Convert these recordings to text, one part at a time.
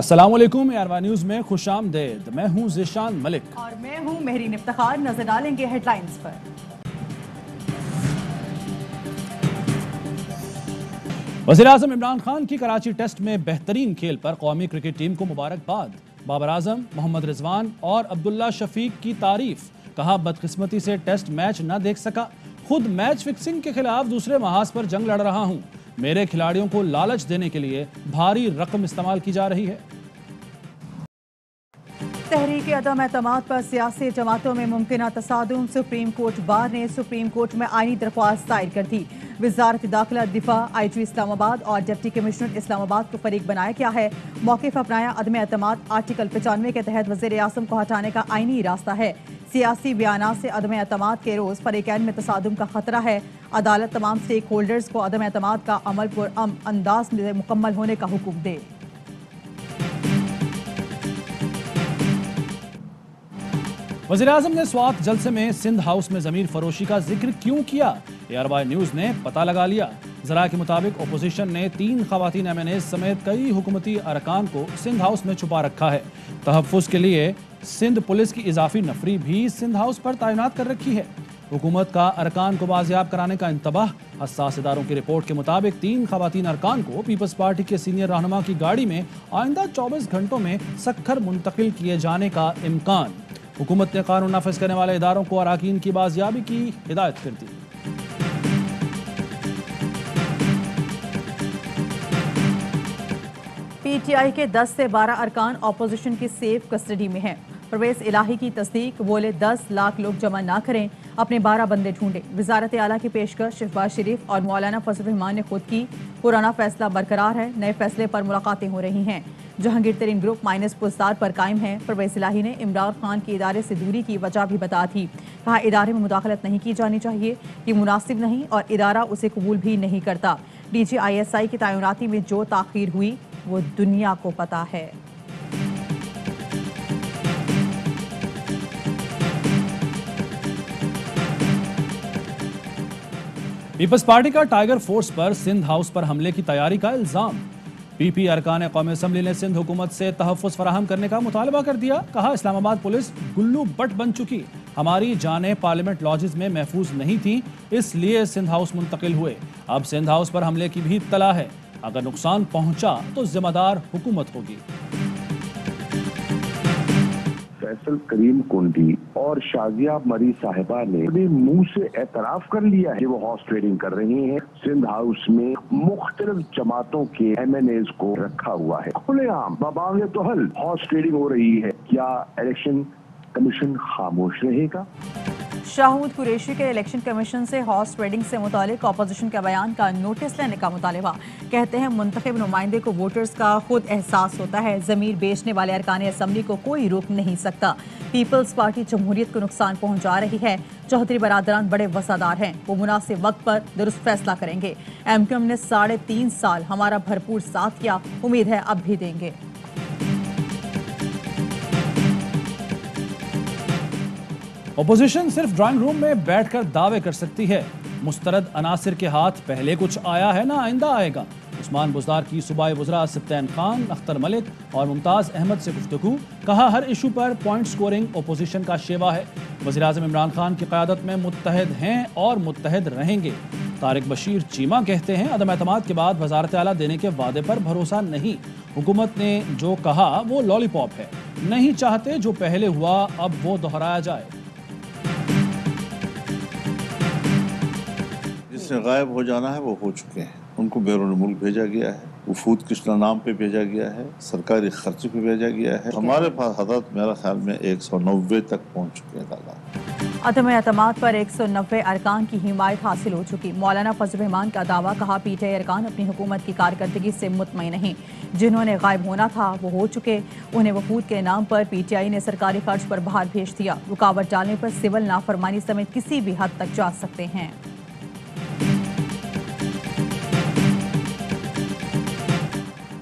السلام علیکم AR1 news میں خوش آمدید. میں ہوں ذیشان ملک اور میں ہوں مہرین افتخار. نظر ڈالیں گے ہیڈ لائنز پر. وزیراعظم عمران خان کی کراچی ٹیسٹ میں بہترین کھیل پر قومی کرکٹ ٹیم کو مبارکباد. بابر اعظم، محمد رضوان اور عبداللہ شفیق کی تعریف. کہا بدقسمتی سے ٹیسٹ میچ نہ دیکھ سکا. خود میچ فکسنگ کے خلاف دوسرے محاذ پر جنگ لڑ رہا ہوں. میرے کھلاڑیوں کو لالچ دینے کے لیے بھاری رقم استعمال کی جا رہی ہے. تحریک عدم اعتماد پر سیاسی جماعتوں میں ممکنہ تصادم. سپریم کورٹ بار نے سپریم کورٹ میں آئینی درخواست دائر کر دی. وزارت داخلہ، دفاع، IG اسلام آباد اور ڈپٹی کمشنر اسلام آباد کو فریق بنایا گیا ہے. موقف اپنایا. عدم اعتماد آرٹیکل 95 کے تحت وزیر اعظم کو ہٹانے کا آئینی راستہ ہے. سیاسی بیانات سے عدم اعتماد کے روز فریقین میں تصادم کا خطرہ ہے. عدالت تمام سٹیک ہولڈرز کو عدم اعتماد کا عمل پرامن انداز میں مکمل ہونے کا حکم دے. وزیراعظم نے سوات جلسے میں سندھ ہاؤس میں زمین فروشی کا ذکر کیوں کیا؟ AR1 نیوز نے پتہ لگا لیا. ذرائع کے مطابق اپوزیشن نے 3 خواتین MNAs سمیت کئی حکومتی ارکان کو سندھ ہاؤس میں چھپا رکھا ہے. تحفظ کے لیے سندھ پولیس کی اضافی نفری بھی سندھ ہاؤس پر تعینات کر رکھی ہے. حکومت کا ارکان کو بازیاب کرانے کا انتباہ. حساس اداروں کی رپورٹ کے مطابق 3 خواتین ارکان کو پیپلز پارٹی کے سینئر رہنما کی گاڑی میں آئندہ 24 گھنٹوں میں سکھر منتقل کیے جانے کا امکان. حکومت نے قانون نافذ کرنے والے اداروں کو اراکین کی بازیابی کی ہدایت کر دی. PTI کے 10 سے 12 ارکان اپوزیشن کی سیف کسٹڈی میں ہیں. پرویز الہی کی تصدیق. بولے 10 لاکھ لوگ جمع نہ کریں، اپنے 12 بندے ڈھونڈیں. وزارت اعلیٰ کی پیشکش شہباز شریف اور مولانا فضل الرحمان نے خود کی. پرانا فیصلہ برقرار ہے، نئے فیصلے پر ملاقاتیں ہو رہی ہیں. جہانگیر ترین گروپ مائنس پرستار پر قائم ہے. پرویز الہی نے عمران خان کے ادارے سے دوری کی وجہ بھی بتا تھی. کہا ادارے میں مداخلت نہیں کی جانی چاہیے، یہ مناسب نہیں اور ادارہ اسے قبول بھی نہیں کرتا. DG ISI کی تعیناتی میں جو تاخیر ہوئی وہ دنیا کو پتہ ہے. پیپلز پارٹی کا ٹائیگر فورس پر سندھ ہاؤس پر حملے کی تیاری کا الزام. PP ارکان قومی اسمبلی نے سندھ حکومت سے تحفظ فراہم کرنے کا مطالبہ کر دیا. کہا اسلام آباد پولیس گلو بٹ بن چکی. ہماری جانیں پارلیمنٹ لاجز میں محفوظ نہیں تھیں، اس لیے سندھ ہاؤس منتقل ہوئے. اب سندھ ہاؤس پر حملے کی بھی اطلاع ہے. اگر نقصان پہنچا تو ذمہ دار حکومت ہوگی. فیصل کریم کنڈی اور شازیہ مری صاحبہ نے اپنے منہ سے اعتراف کر لیا ہے کہ وہ ہارس ٹریڈنگ کر رہی ہیں. سندھ ہاؤس میں مختلف جماعتوں کے MNAs کو رکھا ہوا ہے. کھلے عام ببانگ توحل ہارس ٹریڈنگ ہو رہی ہے. کیا الیکشن کمیشن خاموش رہے گا؟ شاہود قریشی کے الیکشن کمیشن سے ہارس ٹریڈنگ سے متعلق اپوزیشن کا بیان کا نوٹس لینے کا مطالبہ. کہتے ہیں منتخب نمائندے کو ووٹرز کا خود احساس ہوتا ہے. ضمیر بیچنے والے ارکان اسمبلی کو کوئی روک نہیں سکتا. پیپلز پارٹی جمہوریت کو نقصان پہنچا رہی ہے. چودھری برادران بڑے وفادار ہیں، وہ مناسب وقت پر درست فیصلہ کریں گے. MQM نے 3.5 سال ہمارا بھرپور ساتھ کیا، امید ہے اب بھی دیں گے. اپوزیشن صرف ڈرائنگ روم میں بیٹھ کر دعوے کر سکتی ہے. مسترد عناصر کے ہاتھ پہلے کچھ آیا ہے نہ آئندہ آئے گا. عثمان بزدار کی صوبائی وزراء سبطین خان، اختر ملک اور ممتاز احمد سے گفتگو. کہا ہر ایشو پر پوائنٹ سکورنگ اپوزیشن کا شیوا ہے. وزیراعظم عمران خان کی قیادت میں متحد ہیں اور متحد رہیں گے. طارق بشیر چیمہ کہتے ہیں عدم اعتماد کے بعد وزارت اعلیٰ دینے کے وعدے پر بھروسہ نہیں. حکومت نے جو کہا وہ لالی پاپ ہے. نہیں چاہتے جو پہلے ہوا اب وہ دہرایا جائے. جس نے غائب ہو جانا ہے وہ ہو چکے ہیں. ان کو بیرون ملک بھیجا گیا ہے، وفود کشنا نام پہ بھیجا گیا ہے، سرکاری خرچ پہ بھیجا گیا ہے. ہمارے پاس حضرت میرا خیال میں 190 تک پہنچ چکے ہیں تعداد. عدم اعتماد پر 190 ارکان کی حمایت حاصل ہو چکی. مولانا فضل الرحمان کا دعویٰ. کہا PTI ارکان اپنی حکومت کی کارکردگی سے مطمئن نہیں. جنہوں نے غائب ہونا تھا وہ ہو چکے. انہیں وفود کے نام پر PTI نے سرکاری خرچ پر باہر بھیج دیا. رکاوٹ ڈالنے پر سول نافرمانی سمیت کسی بھی حد تک جا سکتے ہیں.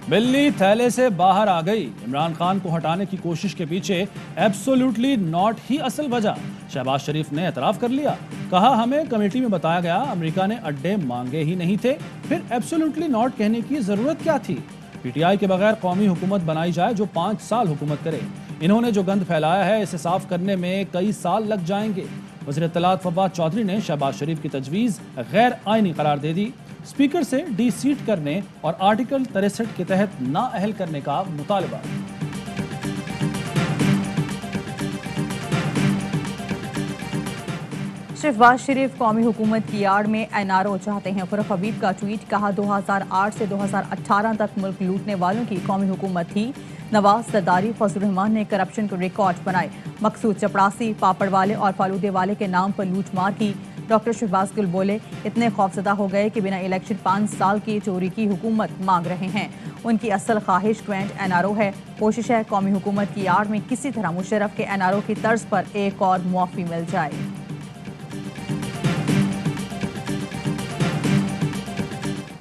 بلی تھیلے سے باہر آ گئی. عمران خان کو ہٹانے کی کوشش کے پیچھے ایبسولوٹلی ناٹ ہی اصل وجہ. شہباز شریف نے اعتراف کر لیا. کہا ہمیں کمیٹی میں بتایا گیا امریکہ نے اڈے مانگے ہی نہیں تھے، پھر ایبسولوٹلی ناٹ کہنے کی ضرورت کیا تھی. پی ٹی آئی کے بغیر قومی حکومت بنائی جائے جو 5 سال حکومت کرے. انہوں نے جو گند پھیلایا ہے اسے صاف کرنے میں کئی سال لگ جائیں گے. وزیر اطلاعات فواد چودھری نے شہباز شریف کی تجویز غیر آئینی قرار دے دی. اسپیکر سے ڈی سیٹ کرنے اور آرٹیکل 63 کے تحت نااہل کرنے کا مطالبہ. شہباز شریف قومی حکومت کی آڑ میں NRO چاہتے ہیں. فروخ حبیب کا ٹویٹ. کہا 2008 سے 2018 تک ملک لوٹنے والوں کی قومی حکومت تھی. نواز زرداری فضل الرحمان نے کرپشن کے ریکارڈ بنائے. مقصود چپڑاسی پاپڑ والے اور فالودے والے کے نام پر لوٹ مار کی. ڈاکٹر شہباز گل بولے اتنے خوفزدہ ہو گئے کہ بنا الیکشن 5 سال کی چوری کی حکومت مانگ رہے ہیں. ان کی اصل خواہش کوینٹ NRO ہے. کوشش ہے قومی حکومت کی آڑ میں کسی طرح مشرف کے NRO کی طرز پر ایک اور معافی مل جائے.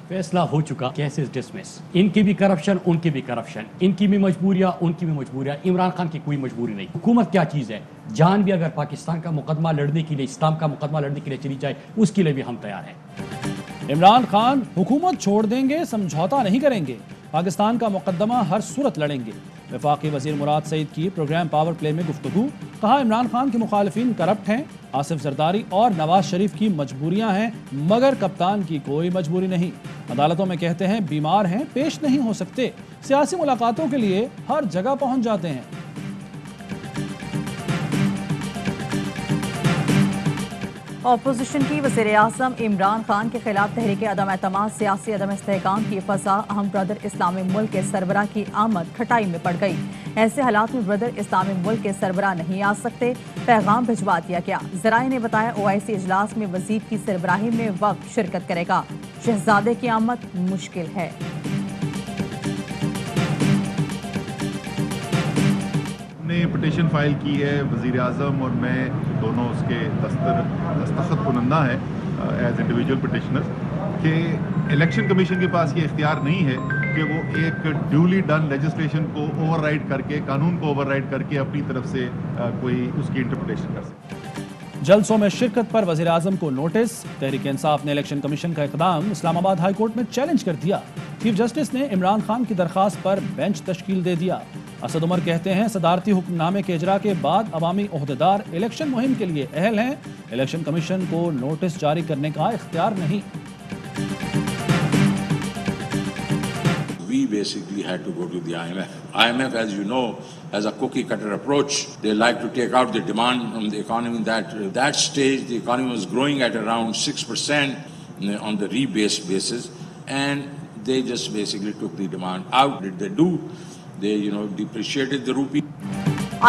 فیصلہ ہو چکا، کیسز ڈسمس. ان کی بھی کرپشن، ان کی بھی کرپشن، ان کی بھی مجبوریاں، ان کی بھی مجبوریاں. عمران خان کی کوئی مجبوری نہیں. حکومت کیا چیز ہے؟ جان بھی اگر پاکستان کا مقدمہ لڑنے کے لیے، اسلام کا مقدمہ لڑنے کے لیے چلی جائے اس کے لیے بھی ہم تیار ہیں. عمران خان حکومت چھوڑ دیں گے، سمجھوتا نہیں کریں گے. پاکستان کا مقدمہ ہر صورت لڑیں گے. وفاقی وزیر مراد سعید کی پروگرام پاور پلے میں گفتگو. کہا عمران خان کے مخالفین کرپٹ ہیں. آصف زرداری اور نواز شریف کی مجبوریاں ہیں مگر کپتان کی کوئی مجبوری نہیں. عدالتوں میں کہتے ہیں بیمار ہیں، پیش نہیں ہو سکتے. سیاسی ملاقاتوں کے لیے ہر جگہ پہنچ جاتے ہیں. اپوزیشن کی وزیر اعظم عمران خان کے خلاف تحریک عدم اعتماد، سیاسی عدم استحکام کی فضا. اہم بردر اسلامی ملک کے سربراہ کی آمد کھٹائی میں پڑ گئی. ایسے حالات میں بردر اسلامی ملک کے سربراہ نہیں آ سکتے. پیغام بھجوا دیا گیا. ذرائع نے بتایا OIC اجلاس میں وزیر کی سربراہی میں وقت شرکت کرے گا. شہزادے کی آمد مشکل ہے. نے پٹیشن فائل کی ہے. وزیر اعظم اور میں دونوں اس کے دستخط کنندہ ہیں ایز انڈیویجول پٹیشنر کہ الیکشن کمیشن کے پاس یہ اختیار نہیں ہے کہ وہ ایک ڈیولی ڈن لیجسلیشن کو اوور رائڈ کر کے، قانون کو اوور رائڈ کر کے اپنی طرف سے کوئی اس کی انٹرپریٹیشن کر سکے. جلسوں میں شرکت پر وزیر اعظم کو نوٹس. تحریک انصاف نے الیکشن کمیشن کا اقدام اسلام آباد ہائی کورٹ میں چیلنج کر دیا. چیف جسٹس نے عمران خان کی درخواست پر بینچ تشکیل دے دیا. اسد عمر کہتے ہیں صدارتی حکم نامے کے اجرا کے بعد عوامی عہدیدار الیکشن مہم کے لیے اہل ہیں. الیکشن کمیشن کو نوٹس جاری کرنے کا اختیار نہیں. We basically had to go to the IMF. IMF, as you know, has a cookie cutter approach. They like to take out the demand from the economy. At that stage, the economy was growing at around 6% on the rebased basis, and they just basically took the demand out. Did they do? They, depreciated the rupee.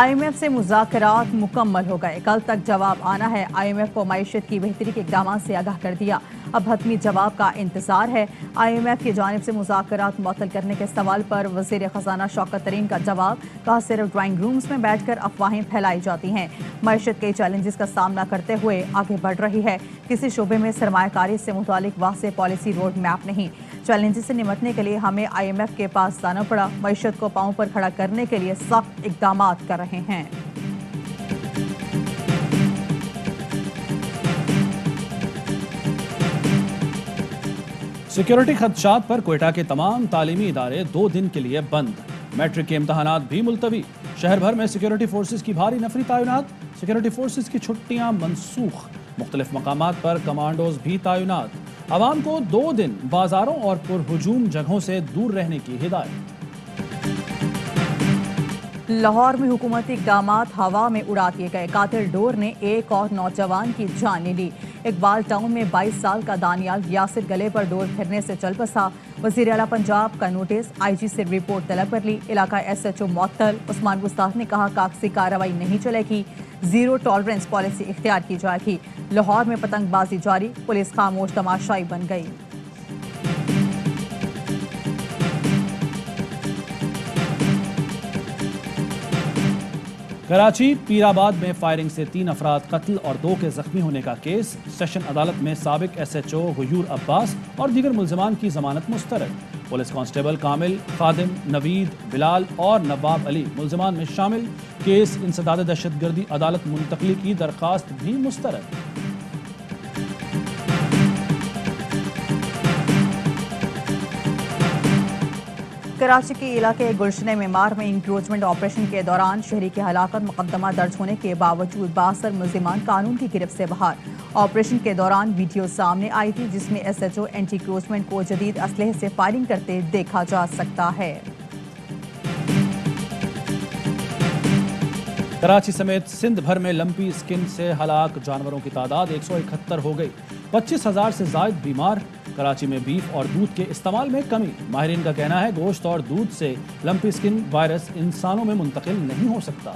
IMF سے مذاکرات مکمل ہو گئے. کل تک جواب آنا ہے. IMF کو معیشت کی بہتری کے اقدامات سے آگاہ کر دیا. اب حتمی جواب کا انتظار ہے. IMF کی جانب سے مذاکرات معطل کرنے کے سوال پر وزیر خزانہ شوکت ترین کا جواب. کہا صرف ڈرائنگ رومز میں بیٹھ کر افواہیں پھیلائی جاتی ہیں. معیشت کے چیلنجز کا سامنا کرتے ہوئے آگے بڑھ رہی ہے. کسی شعبے میں سرمایہ کاری سے متعلق واضح پالیسی روڈ میپ نہیں. چیلنجز سے نمٹنے کے لیے ہمیں IMF کے پاس جانا پڑا. معیشت کو پاؤں پر کھڑا کرنے کے لیے سخت اقدامات کر رہے ہیں. سیکیورٹی خدشات پر کوئٹہ کے تمام تعلیمی ادارے 2 دن کے لیے بند. میٹرک کے امتحانات بھی ملتوی. شہر بھر میں سیکیورٹی فورسز کی بھاری نفری تعینات. سیکیورٹی فورسز کی چھٹیاں منسوخ. مختلف مقامات پر کمانڈوز بھی تعینات. عوام کو 2 دن بازاروں اور پرہجوم جگہوں سے دور رہنے کی ہدایت. لاہور میں حکومتی اقدامات ہوا میں اڑا دیے گئے. قاتل ڈور نے ایک اور نوجوان کی جان لی. اقبال ٹاؤن میں 22 سال کا دانیال یاسر گلے پر ڈور پھرنے سے چل بسا. وزیر اعلیٰ پنجاب کا نوٹس. IG سے رپورٹ طلب کر لی. علاقہ SHO معطل. عثمان گستاخ نے کہا کاغذی کارروائی نہیں چلے گی. زیرو ٹالرنس پالیسی اختیار کی جائے گی. لاہور میں پتنگ بازی جاری. پولیس خاموش تماشائی بن گئی. کراچی پیر آباد میں فائرنگ سے 3 افراد قتل اور 2 کے زخمی ہونے کا کیس. سیشن عدالت میں سابق SHO غیور عباس اور دیگر ملزمان کی ضمانت مسترد. پولیس کانسٹیبل کامل، خادم، نوید، بلال اور نواب علی ملزمان میں شامل. کیس انسداد دہشت گردی عدالت منتقلی کی درخواست بھی مسترد. کراچی کے علاقے گلشن معمار میں انکروچمنٹ آپریشن کے دوران شہری کی ہلاکت مقدمہ درج ہونے کے باوجود 62 ملزمان قانون کی گرفت سے باہر۔ آپریشن کے دوران ویڈیو سامنے آئی تھی جس میں S H O anti encroachment کو جدید اسلحے سے فائرنگ کرتے دیکھا جا سکتا ہے۔ کراچی سمیت سندھ بھر میں لمپی اسکن سے ہلاک جانوروں کی تعداد 171 ہو گئی، 25,000 سے زائد بیمار۔ کراچی میں بیف اور دودھ کے استعمال میں کمی، ماہرین کا کہنا ہے گوشت اور دودھ سے لمپی اسکن وائرس انسانوں میں منتقل نہیں ہو سکتا۔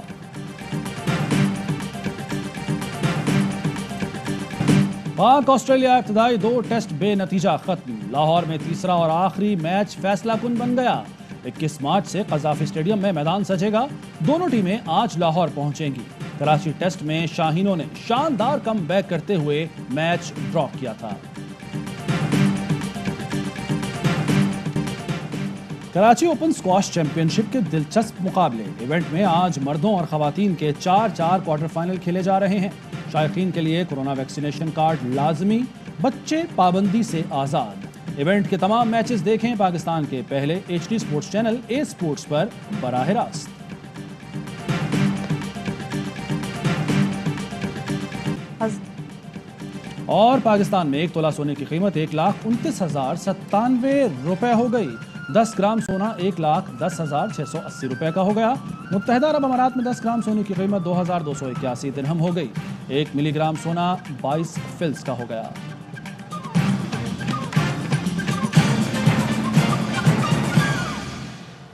پاک آسٹریلیا ابتدائی 2 ٹیسٹ بے نتیجہ ختم، لاہور میں تیسرا اور آخری میچ فیصلہ کن بن گیا۔ 21 مارچ سے قذافی اسٹیڈیم میں میدان سجے گا، دونوں ٹیمیں آج لاہور پہنچیں گی۔ کراچی ٹیسٹ میں شاہینوں نے شاندار کم بیک کرتے ہوئے میچ ڈرا کیا تھا۔ کراچی اوپن اسکواش چیمپئن شپ کے دلچسپ مقابلے، ایونٹ میں آج مردوں اور خواتین کے 4 کوارٹر فائنل کھیلے جا رہے ہیں۔ شائقین کے لیے کورونا ویکسینیشن کارڈ لازمی، بچے پابندی سے آزاد۔ ایونٹ کے تمام میچز دیکھیں پاکستان کے پہلے ایچ ڈی سپورٹس چینل اے سپورٹس پر براہ راست۔ اور پاکستان میں 1 تولہ سونے کی قیمت 1,29,097 روپے ہو گئی۔ 10 گرام سونا 1,10,680 روپے کا ہو گیا۔ متحدہ عرب امارات میں 10 گرام سونے کی قیمت 2,281 درہم ہو گئی۔ 1 ملی گرام سونا 22 فلس کا ہو گیا۔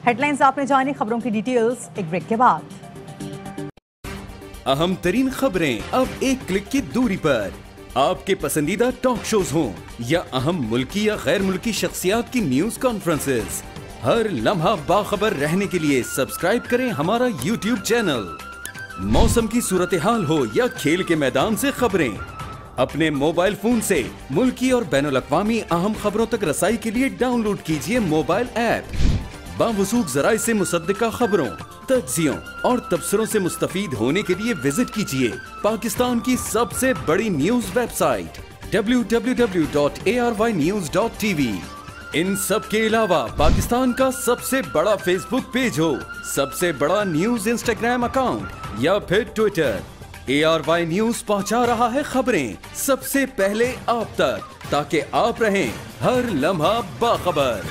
ہیڈ لائنز آپ نے جانی، خبروں کی ڈیٹیلز ایک بریک کے بعد۔ اہم ترین خبریں اب ایک کلک کی دوری پر، آپ کے پسندیدہ ٹاک شوز ہوں یا اہم ملکی یا غیر ملکی شخصیات کی نیوز کانفرنسز، ہر لمحہ باخبر رہنے کے لیے سبسکرائب کریں ہمارا یوٹیوب چینل۔ موسم کی صورتحال ہو یا کھیل کے میدان سے خبریں، اپنے موبائل فون سے ملکی اور بین الاقوامی اہم خبروں تک رسائی کے لیے ڈاؤن لوڈ کیجیے موبائل ایپ۔ باوثوق ذرائع سے مصدقہ خبروں، تجزیوں اور تبصروں سے مستفید ہونے کے لیے وزٹ کیجیے پاکستان کی سب سے بڑی نیوز ویب سائٹ www.arYnews.tv۔ ان سب کے علاوہ پاکستان کا سب سے بڑا فیس بک پیج ہو، سب سے بڑا نیوز انسٹاگرام اکاؤنٹ یا پھر ٹویٹر، ARY نیوز پہنچا رہا ہے خبریں سب سے پہلے آپ تک، تاکہ آپ رہیں ہر لمحہ باخبر۔